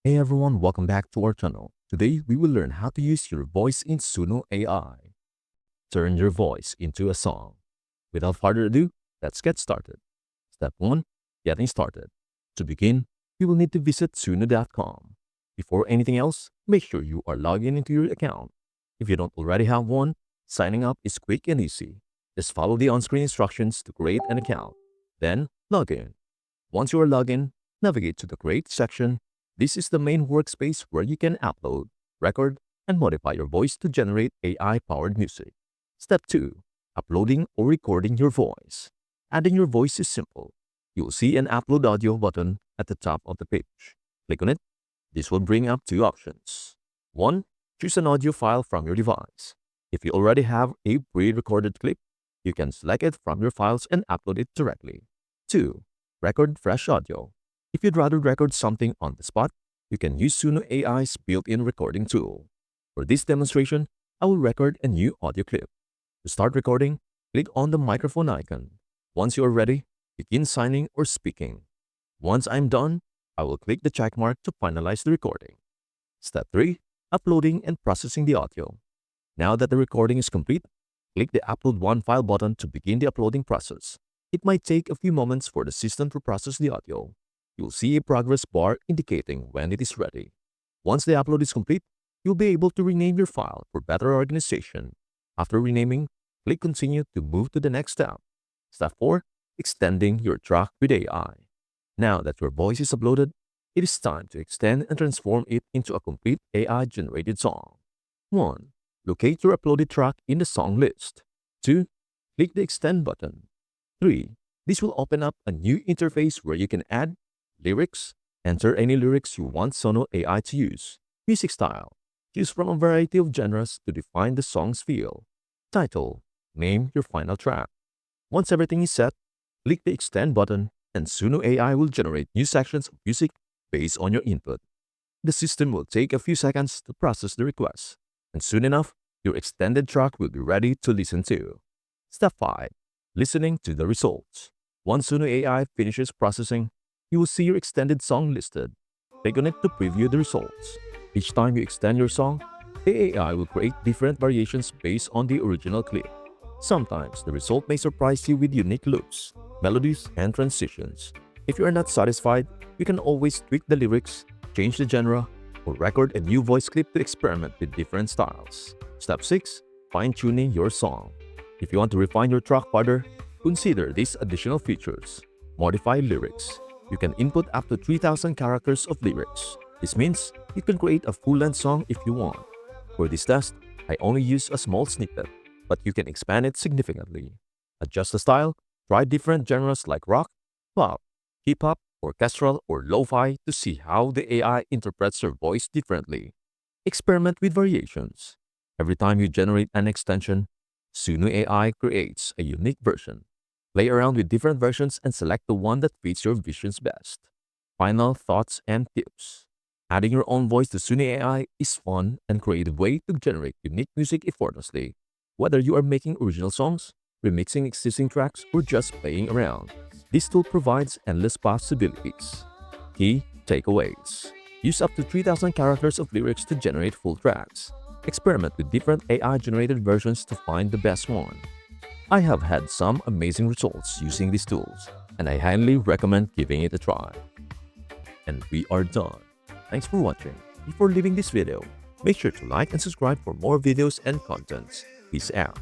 Hey everyone, welcome back to our channel. Today we will learn how to use your voice in Suno AI. Turn your voice into a song. Without further ado, let's get started. Step 1. Getting started. To begin, you will need to visit suno.com. Before anything else, make sure you are logged in into your account. If you don't already have one, signing up is quick and easy. Just follow the on-screen instructions to create an account. Then, log in. Once you are logged in, navigate to the Create section. This is the main workspace where you can upload, record, and modify your voice to generate AI-powered music. Step 2. Uploading or recording your voice. Adding your voice is simple. You'll see an Upload Audio button at the top of the page. Click on it. This will bring up two options. 1. Choose an audio file from your device. If you already have a pre-recorded clip, you can select it from your files and upload it directly. 2. Record fresh audio. If you'd rather record something on the spot, you can use Suno AI's built-in recording tool. For this demonstration, I will record a new audio clip. To start recording, click on the microphone icon. Once you are ready, begin signing or speaking. Once I'm done, I will click the check mark to finalize the recording. Step 3. Uploading and processing the audio. Now that the recording is complete, click the Upload One File button to begin the uploading process. It might take a few moments for the system to process the audio. You'll see a progress bar indicating when it is ready. Once the upload is complete, you'll be able to rename your file for better organization. After renaming, click Continue to move to the next step. Step 4. Extending your track with AI. Now that your voice is uploaded, it is time to extend and transform it into a complete AI-generated song. 1. Locate your uploaded track in the song list. 2. Click the Extend button. 3. This will open up a new interface where you can add lyrics. Enter any lyrics you want Suno AI to use. Music style. Choose from a variety of genres to define the song's feel. Title. Name your final track. Once everything is set, click the Extend button and Suno AI will generate new sections of music based on your input. The system will take a few seconds to process the request, and soon enough, your extended track will be ready to listen to. Step 5. Listening to the results. Once Suno AI finishes processing, you will see your extended song listed. Click on it to preview the results. Each time you extend your song, the AI will create different variations based on the original clip. Sometimes the result may surprise you with unique loops, melodies, and transitions. If you are not satisfied, you can always tweak the lyrics, change the genre, or record a new voice clip to experiment with different styles. Step 6. Fine-tuning your song. If you want to refine your track further, consider these additional features. Modify lyrics. You can input up to 3,000 characters of lyrics. This means you can create a full-length song if you want. For this test, I only use a small snippet, but you can expand it significantly. Adjust the style. Try different genres like rock, pop, hip-hop, orchestral, or lo-fi to see how the AI interprets your voice differently. Experiment with variations. Every time you generate an extension, Suno AI creates a unique version. Play around with different versions and select the one that fits your visions best. Final thoughts and tips. Adding your own voice to Suno AI is fun and creative way to generate unique music effortlessly. Whether you are making original songs, remixing existing tracks, or just playing around, this tool provides endless possibilities. Key takeaways. Use up to 3,000 characters of lyrics to generate full tracks. Experiment with different AI-generated versions to find the best one. I have had some amazing results using these tools, and I highly recommend giving it a try. And we are done. Thanks for watching. Before leaving this video, make sure to like and subscribe for more videos and contents. Peace out.